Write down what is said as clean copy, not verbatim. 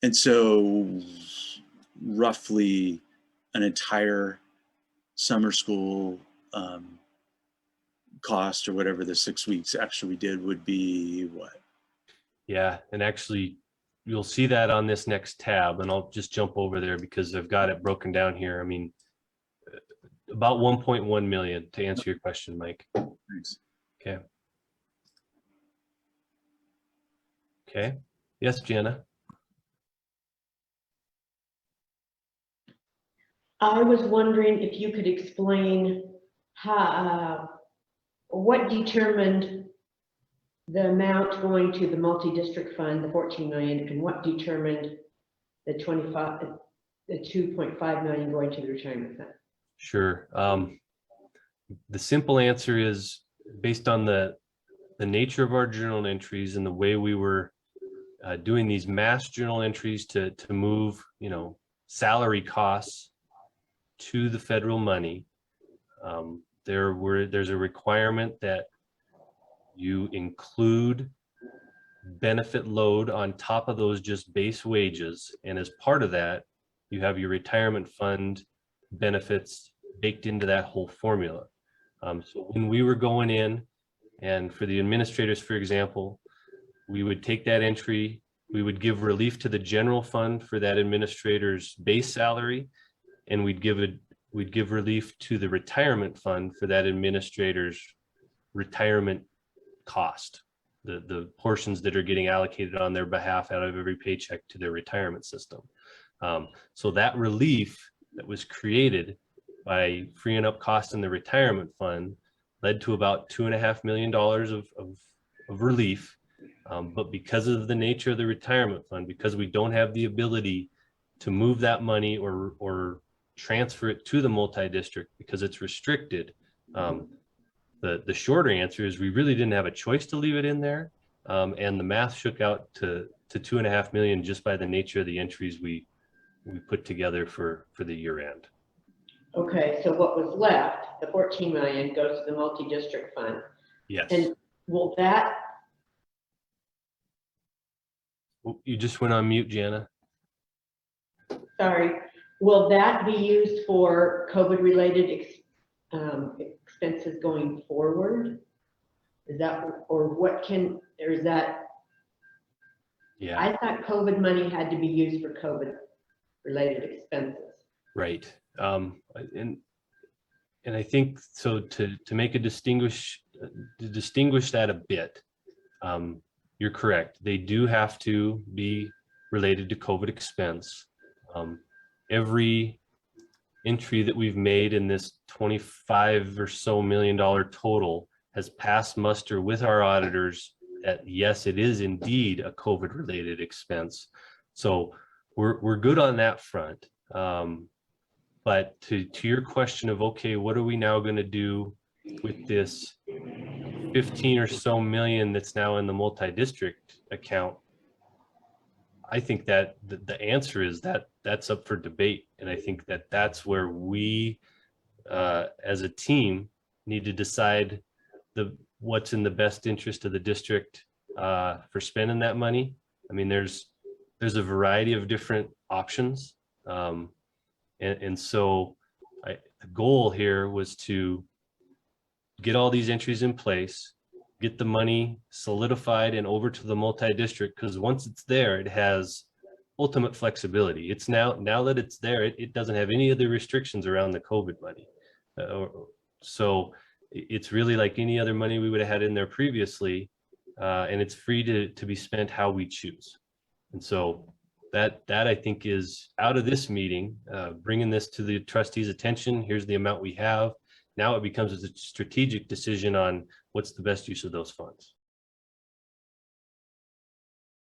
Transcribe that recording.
And so roughly an entire summer school cost, or whatever the 6 weeks actually we did, would be what? Yeah, and actually you'll see that on this next tab, and I'll just jump over there because I've got it broken down here. I mean, about 1.1 million to answer your question, Mike. Thanks. Okay. Okay. Yes, Jana. I was wondering if you could explain how, what determined the amount going to the multi-district fund, the 14 million, and what determined the 2.5 million going to the retirement fund? Sure. The simple answer is based on the nature of our journal entries and the way we were doing these mass journal entries to move, salary costs to the federal money. There's a requirement that you include benefit load on top of those just base wages, and as part of that, you have your retirement fund benefits baked into that whole formula. So when we were going in, and for the administrators, for example, we would take that entry, we would give relief to the general fund for that administrator's base salary, and we'd give relief to the retirement fund for that administrator's retirement cost, the portions that are getting allocated on their behalf out of every paycheck to their retirement system. So that relief that was created by freeing up costs in the retirement fund led to about $2.5 million of relief. But because of the nature of the retirement fund, because we don't have the ability to move that money or transfer it to the multi-district because it's restricted, the shorter answer is we really didn't have a choice to leave it in there. And the math shook out to 2.5 million just by the nature of the entries we put together for the year end. Okay, so what was left, the 14 million, goes to the multi-district fund. Yes. And will that? You just went on mute, Jana. Sorry, will that be used for COVID-related expenses going forward? Is that, or what can, or is that? Yeah. I thought COVID money had to be used for COVID-related expenses. Right. And I think so to make a distinguish that a bit, you're correct. They do have to be related to COVID expense. Every entry that we've made in this $25 or so million total has passed muster with our auditors that yes, it is indeed a COVID related expense. So we're good on that front. But to your question of, okay, what are we now going to do with this 15 or so million that's now in the multi-district account? I think that the answer is that's up for debate. And I think that's where we, as a team, need to decide what's in the best interest of the district for spending that money. I mean, there's a variety of different options. And so the goal here was to get all these entries in place, get the money solidified and over to the multi-district, because once it's there, it has ultimate flexibility. It's now that it's there, it doesn't have any of the restrictions around the COVID money. So it's really like any other money we would have had in there previously, and it's free to be spent how we choose. And so that I think is out of this meeting, bringing this to the trustees' attention. Here's the amount we have. Now it becomes a strategic decision on what's the best use of those funds.